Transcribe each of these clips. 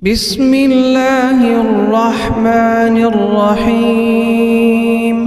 بسم الله الرحمن الرحيم.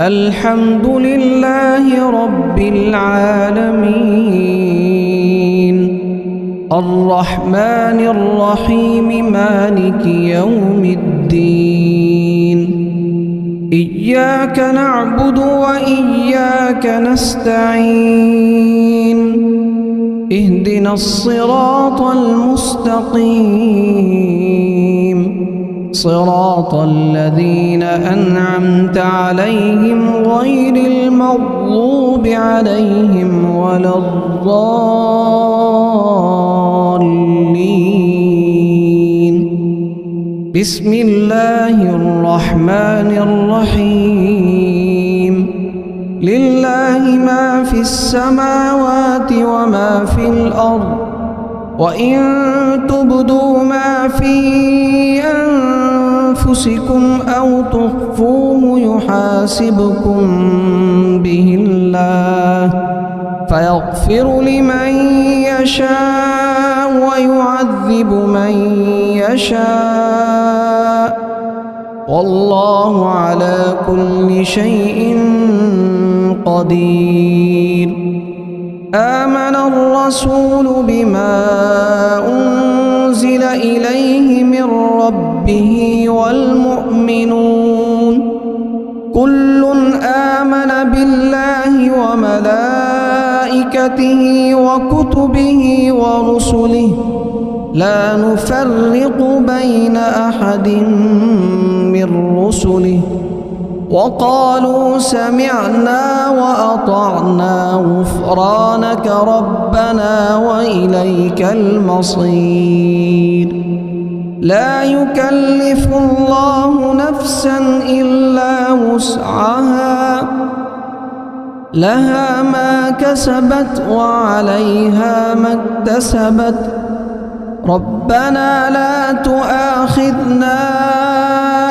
الحمد لله رب العالمين، الرحمن الرحيم، مالك يوم الدين. إياك نعبد وإياك نستعين، اهدنا الصراط المستقيم، صراط الذين أنعمت عليهم غير المغضوب عليهم ولا الضالين. بسم الله الرحمن الرحيم. لله ما في السماوات وما في الأرض، وإن تبدوا ما في أنفسكم أو تخفوه يحاسبكم به الله، فيغفر لمن يشاء ويعذب من يشاء، والله على كل شيء قدير. آمن الرسول بما أنزل إليه من ربه والمؤمنون كل آمن بالله وملائكته وكتبه ورسله، لا نفرق بين أحد من رسله، وقالوا سمعنا وأطعنا غفرانك ربنا وإليك المصير. لا يكلف الله نفسا إلا وسعها، لها ما كسبت وعليها ما اكتسبت. ربنا لا تؤاخذنا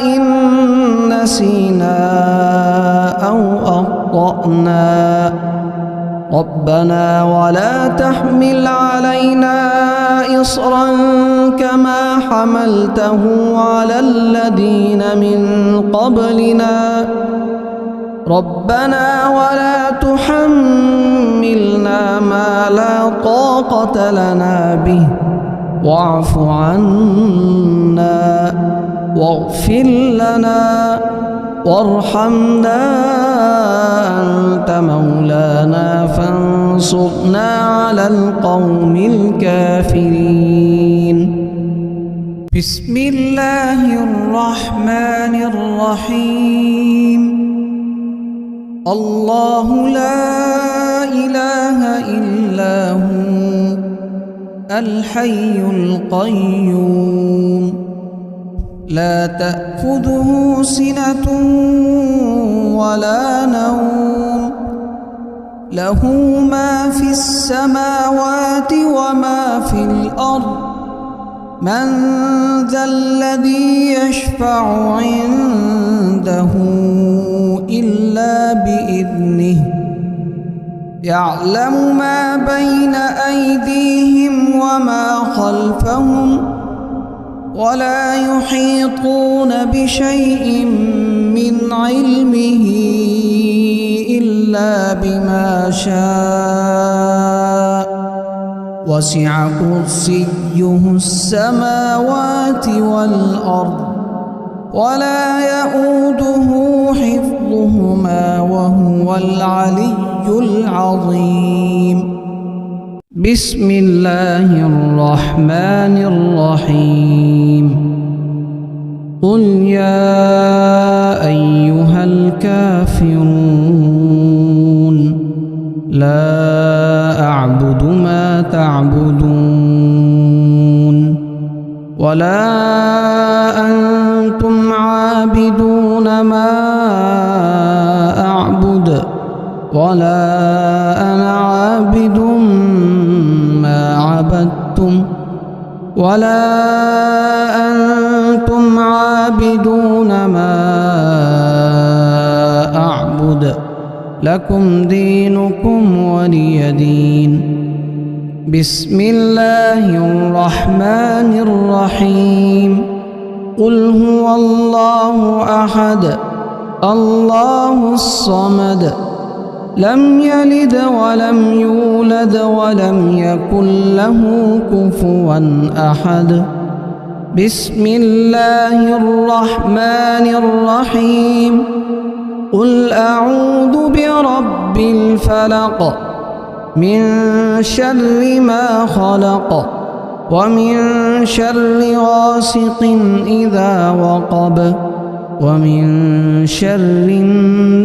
إن نسينا أو أخطأنا، ربنا ولا تحمل علينا إصرا كما حملته على الذين من قبلنا، ربنا ولا تحملنا ما لا طاقة لنا به، واعف عنا واغفر لنا وارحمنا، أنت مولانا فانصرنا على القوم الكافرين. بسم الله الرحمن الرحيم. الله لا إله إلا هو الحي القيوم، لا تأخذه سنة ولا نوم، له ما في السماوات وما في الأرض. من ذا الذي يشفع عنده إلا بإذنه، يعلم ما بين أيديهم وما خلفهم، ولا يحيطون بشيء من علمه إلا بما شاء، وسع كرسيه السماوات والأرض، ولا يؤوده حفظهما وهو العلي العظيم. بسم الله الرحمن الرحيم. قل يا أيها الكافرون لا أعبد ما تعبدون، ولا أنتم عابدون ما أعبد، ولا أنا عابد ما عبدتم، ولا أنتم عابدون ما أعبد، لكم دينكم ولي دين. بسم الله الرحمن الرحيم قل هو الله أحد الله الصمد لم يلد ولم يولد ولم يكن له كفوا أحد بسم الله الرحمن الرحيم قل أعوذ برب الفلق من شر ما خلق ومن شر غاسق إذا وقب ومن شر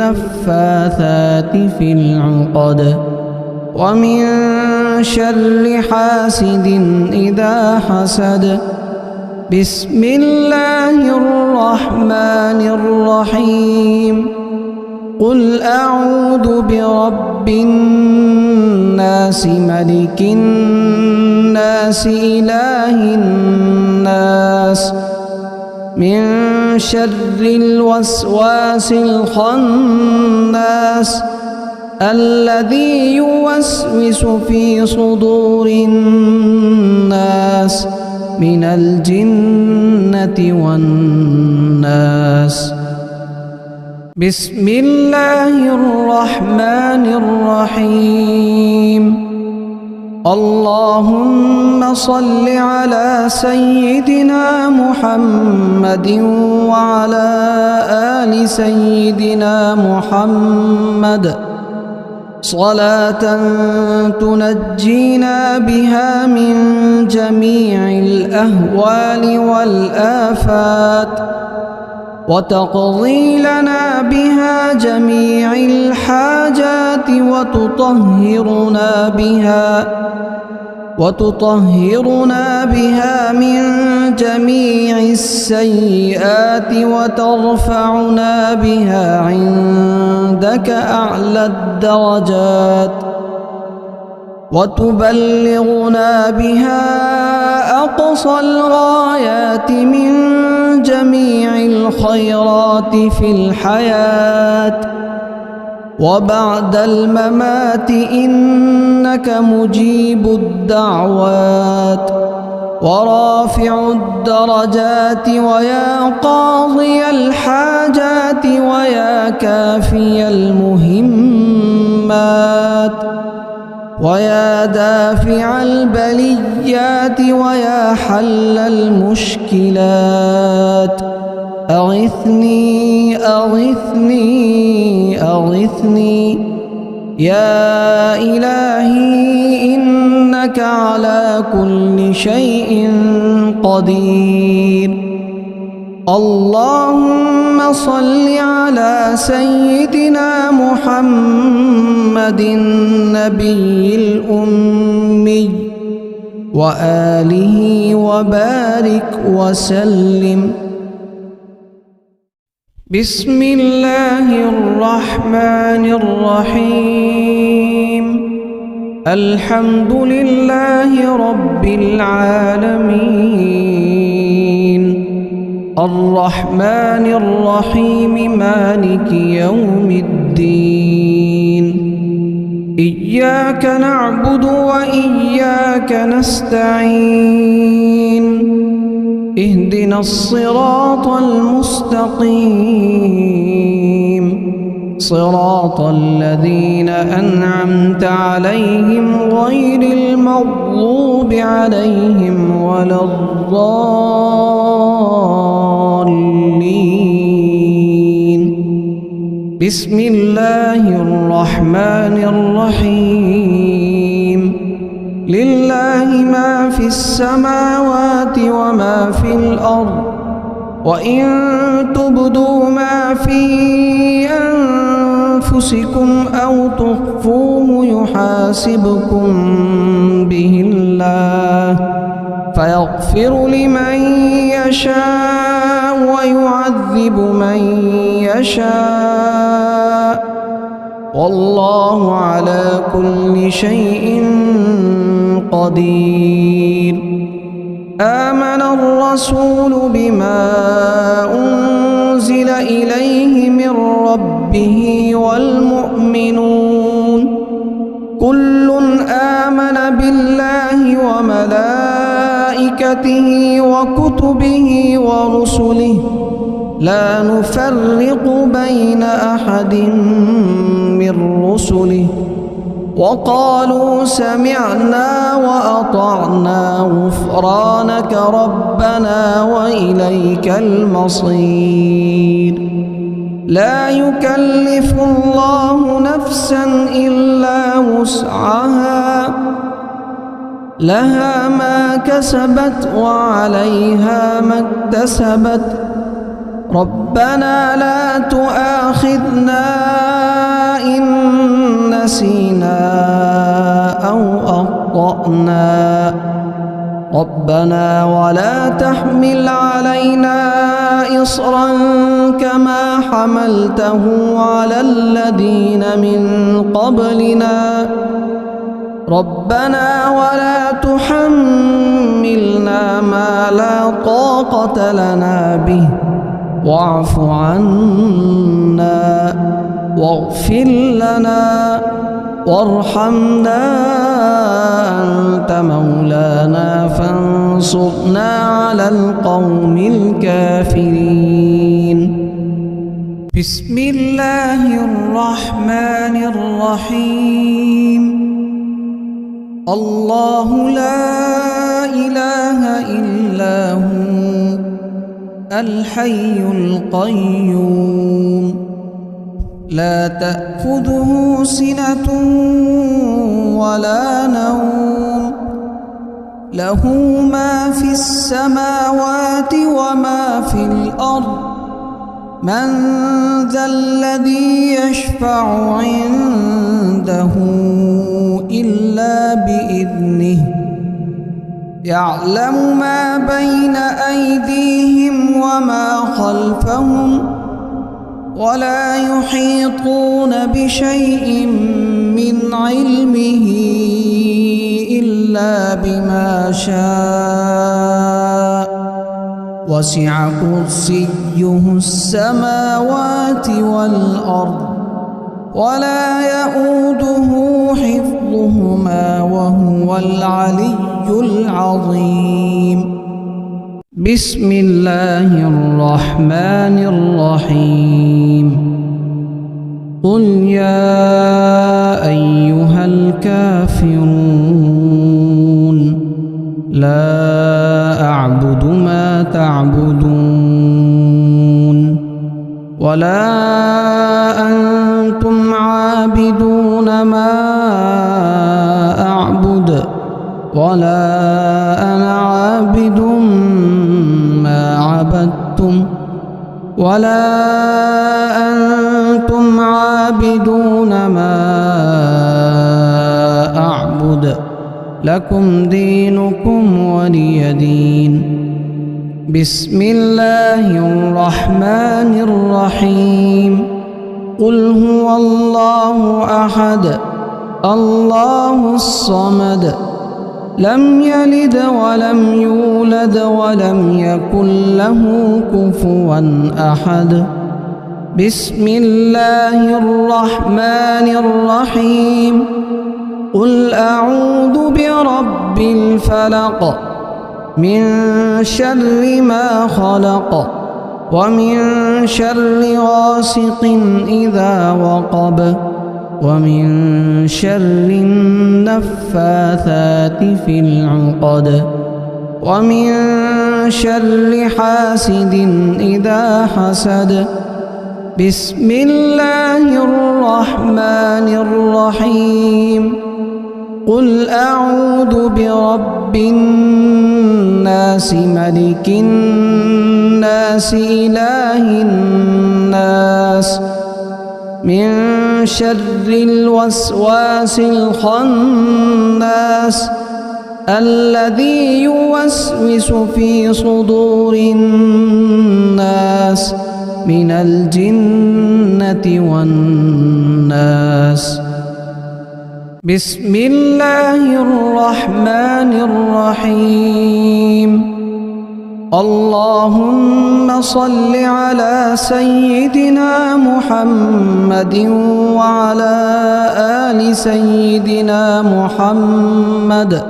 النفاثات في العقد ومن شر حاسد إذا حسد بسم الله الرحمن الرحيم قل أعوذ برب الناس ملك الناس إله الناس من شر الوسواس الخناس الذي يوسوس في صدور الناس من الجنة والناس بسم الله الرحمن الرحيم اللهم صل على سيدنا محمد وعلى آل سيدنا محمد صلاة تنجينا بها من جميع الأهوال والآفات وتقضي لنا بها جميع الحاجات وتطهرنا بها من جميع السيئات وترفعنا بها عندك أعلى الدرجات وتبلغنا بها أقصى الغايات من جميع الخيرات في الحياة وبعد الممات إنك مجيب الدعوات ورافع الدرجات ويا قاضي الحاجات ويا كافي المهمات ويا دافع البليات ويا حل المشكلات أغثني أغثني أغثني يا إلهي إنك على كل شيء قدير اللهم صل على سيدنا محمد النبي الأمي وآله وبارك وسلم بسم الله الرحمن الرحيم الحمد لله رب العالمين الرحمن الرحيم مالك يوم الدين إياك نعبد وإياك نستعين اهدنا الصراط المستقيم صراط الذين أنعمت عليهم غير المغضوب عليهم ولا الضالين بسم الله الرحمن الرحيم لله ما في السماوات وما في الأرض وإن تبدوا ما في أنفسكم أو تخفوه يحاسبكم به الله فيغفر لمن يشاء ويعذب من يشاء والله على كل شيء قدير آمن الرسول بما أنزل إليه من ربه والمؤمنون كل آمن بالله وملائكته وكتبه ورسله لا نفرق بين أحد من رسله وقالوا سمعنا وأطعنا غفرانك ربنا وإليك المصير. لا يكلف الله نفسا إلا وسعها لها ما كسبت وعليها ما اكتسبت ربنا لا تؤاخذنا إن نسينا أو أخطأنا ربنا ولا تحمل علينا إصرا كما حملته على الذين من قبلنا ربنا ولا تحملنا ما لا طاقة لنا به واعف عنا واغفر لنا وارحمنا أنت مولانا فانصرنا على القوم الكافرين. بسم الله الرحمن الرحيم. الله لا إله إلا هو الحي القيوم لا تأخذه سنة ولا نوم له ما في السماوات وما في الأرض من ذا الذي يشفع عنده إلا بإذنه يعلم ما بين أيديهم وما خلفهم ولا يحيطون بشيء من علمه إلا بما شاء وسع كرسيه السماوات والأرض ولا يؤوده حفظهما وهو العلي العظيم. بسم الله الرحمن الرحيم. قل يا أيها الكافرون لا أعبد ما تعبدون ولا أنتم عابدون ما أعبد ولا أنا عابد ما عبدتم ولا أنتم عابدون ما أعبد لكم دينكم ولي دين. بسم الله الرحمن الرحيم. قل هو الله أحد الله الصمد لم يلد ولم يولد ولم يكن له كفوا أحد. بسم الله الرحمن الرحيم. قل أعوذ برب الفلق من شر ما خلق ومن شر غاسق إذا وقب ومن شر النفاثات في العقد ومن شر حاسد إذا حسد. بسم الله الرحمن الرحيم. قل أعوذ برب الناس ملك الناس إله الناس من شر الوسواس الخناس الذي يوسوس في صدور الناس من الجنة والناس. بسم الله الرحمن الرحيم. اللهم صل على سيدنا محمد وعلى آل سيدنا محمد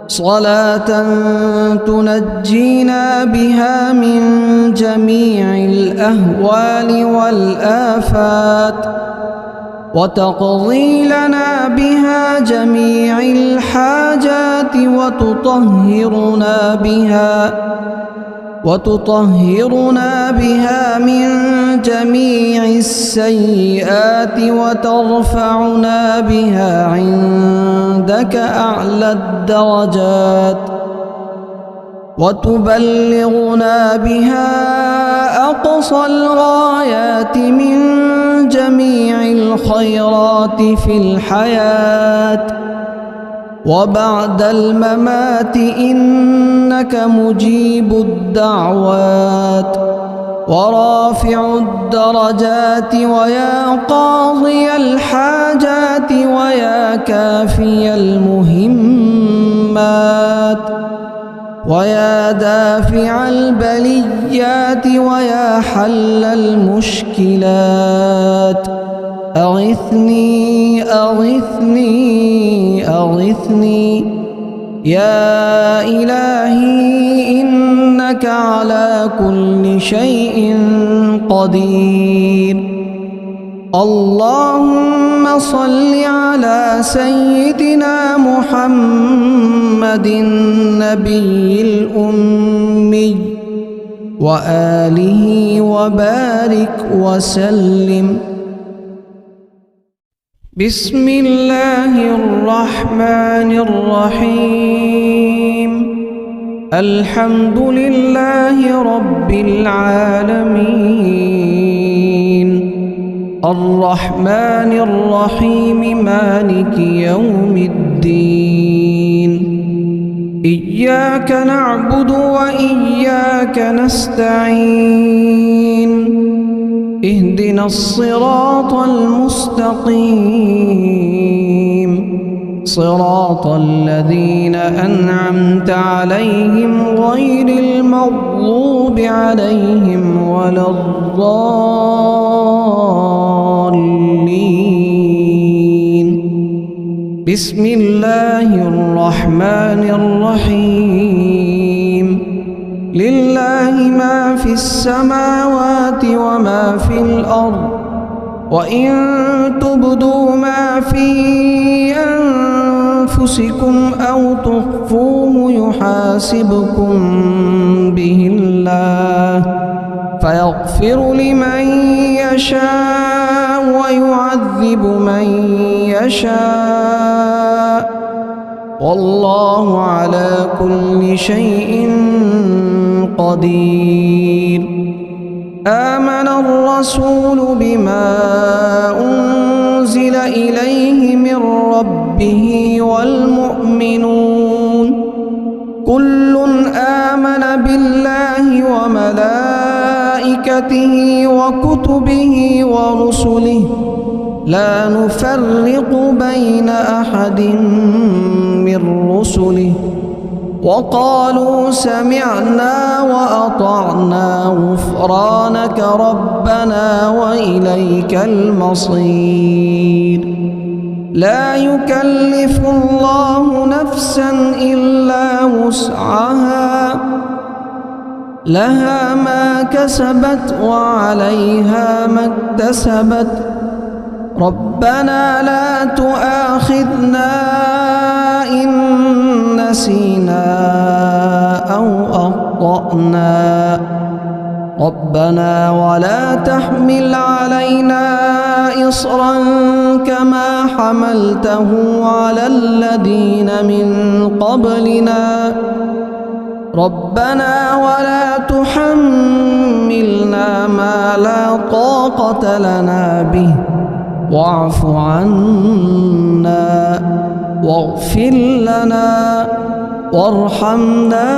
صلاة تنجينا بها من جميع الأهوال والآفات وتقضي لنا بها جميع الحاجات وتطهرنا بها من جميع السيئات وترفعنا بها عندك أعلى الدرجات وتبلغنا بها أقصى الغايات من جميع الخيرات في الحياة وبعد الممات إنك مجيب الدعوات ورافع الدرجات ويا قاضي الحاجات ويا كافي المهمات ويا دافع البليات ويا حل المشكلات أغثني أغثني أغثني يا إلهي إنك على كل شيء قدير. اللهم صل على سيدنا محمد النبي الأمي وآله وبارك وسلم. بسم الله الرحمن الرحيم. الحمد لله رب العالمين الرحمن الرحيم مالك يوم الدين. إياك نعبد وإياك نستعين. اهدنا الصراط المستقيم صراط الذين أنعمت عليهم غير المغضوب عليهم ولا الضالين. بسم الله الرحمن الرحيم. لله ما في السماوات وما في الأرض وإن تبدوا ما في أنفسكم أو تخفوه يحاسبكم به الله فيغفر لمن يشاء ويعذب من يشاء والله على كل شيء قدير. آمن الرسول بما أنزل إليه من ربه والمؤمنون كل آمن بالله وملائكته وكتبه ورسله لا نفرق بين أحد من رسله وقالوا سمعنا وأطعنا غفرانك ربنا وإليك المصير. لا يكلف الله نفسا إلا وسعها لها ما كسبت وعليها ما اكتسبت ربنا لا تؤاخذنا إن نسينا أو أخطأنا ربنا ولا تحمل علينا إصرا كما حملته على الذين من قبلنا ربنا ولا تحملنا ما لا طاقة لنا به واعف عنا واغفر لنا وارحمنا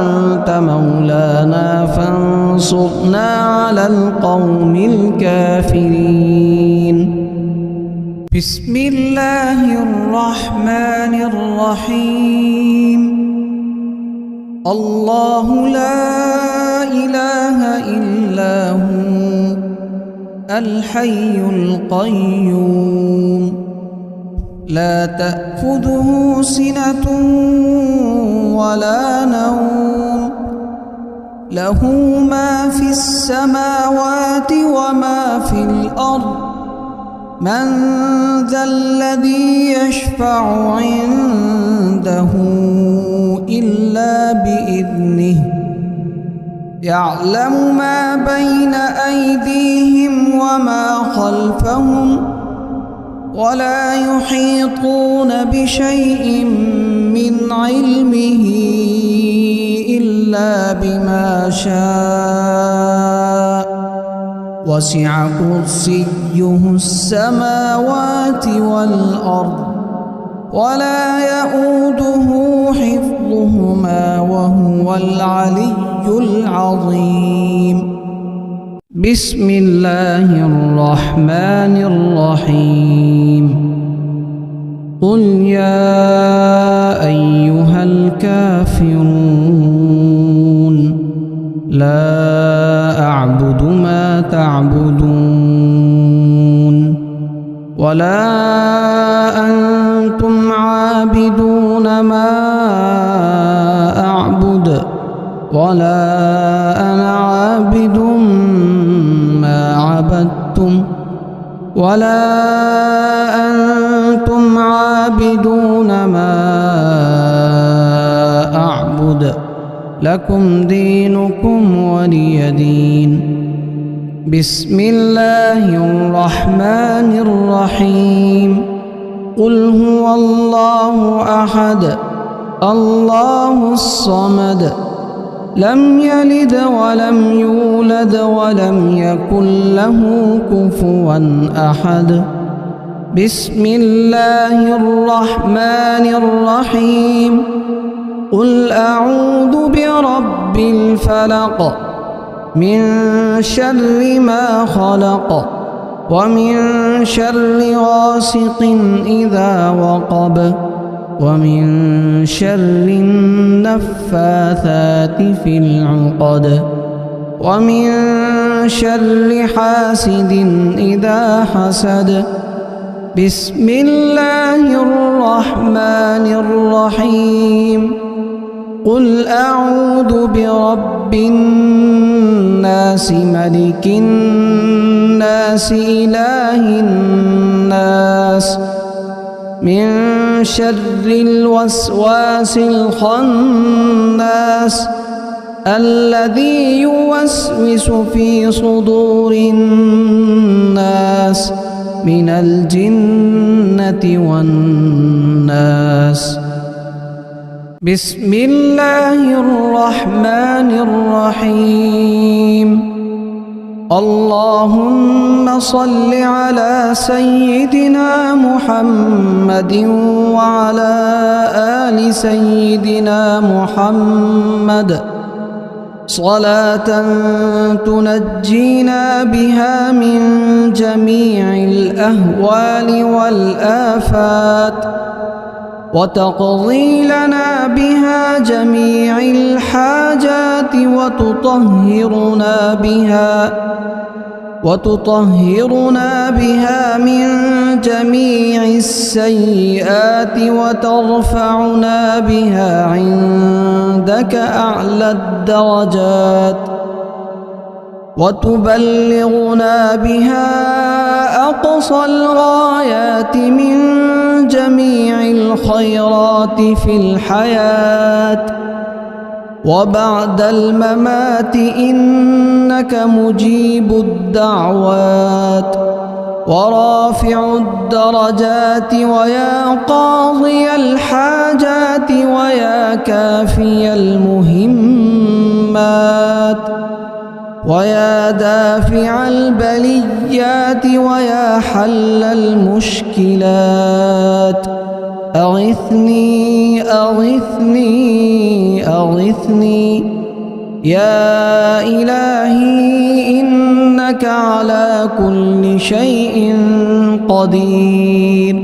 أنت مولانا فانصرنا على القوم الكافرين. بسم الله الرحمن الرحيم. الله لا إله إلا هو الحي القيوم لا تأخذه سنة ولا نوم له ما في السماوات وما في الأرض من ذا الذي يشفع عنده إلا بإذنه يعلم ما بين أيديهم وما خلفهم ولا يحيطون بشيء من علمه إلا بما شاء وسع كرسيه السماوات والأرض ولا يؤوده حفظهما وهو العلي العظيم. بسم الله الرحمن الرحيم. قل يا أيها الكافرون لا أعبد ما تعبدون ولا أنتم عابدون ما أعبد ولا أنا عابد ما عبدتم ولا أنتم عابدون ما أعبد لكم دينكم ولي دين. بسم الله الرحمن الرحيم. قل هو الله أحد الله الصمد لم يلد ولم يولد ولم يكن له كفوا أحد. بسم الله الرحمن الرحيم. قل أعوذ برب الفلق من شر ما خلق ومن شر غاسق إذا وقب ومن شر النفاثات في العقد ومن شر حاسد إذا حسد. بسم الله الرحمن الرحيم. قل أعوذ برب الناس ملك الناس إله الناس من شر الوسواس الخناس الذي يوسوس في صدور الناس من الجنة والناس. بسم الله الرحمن الرحيم. اللهم صل على سيدنا محمد وعلى آل سيدنا محمد صلاة تنجينا بها من جميع الأهوال والآفات وتقضي لنا بها جميع الحاجات وتطهرنا بها من جميع السيئات وترفعنا بها عندك أعلى الدرجات وتبلغنا بها أقصى الغايات من جميع الخيرات في الحياة وبعد الممات إنك مجيب الدعوات ورافع الدرجات ويا قاضي الحاجات ويا كافي المهمات ويا دافع البليات ويا حل المشكلات. أغثني أغثني أغثني يا إلهي إنك على كل شيء قدير.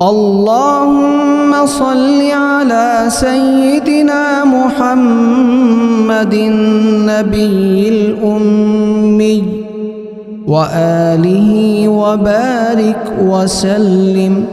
اللهم صل على سيدنا محمد النبي الأمي وآله وبارك وسلم.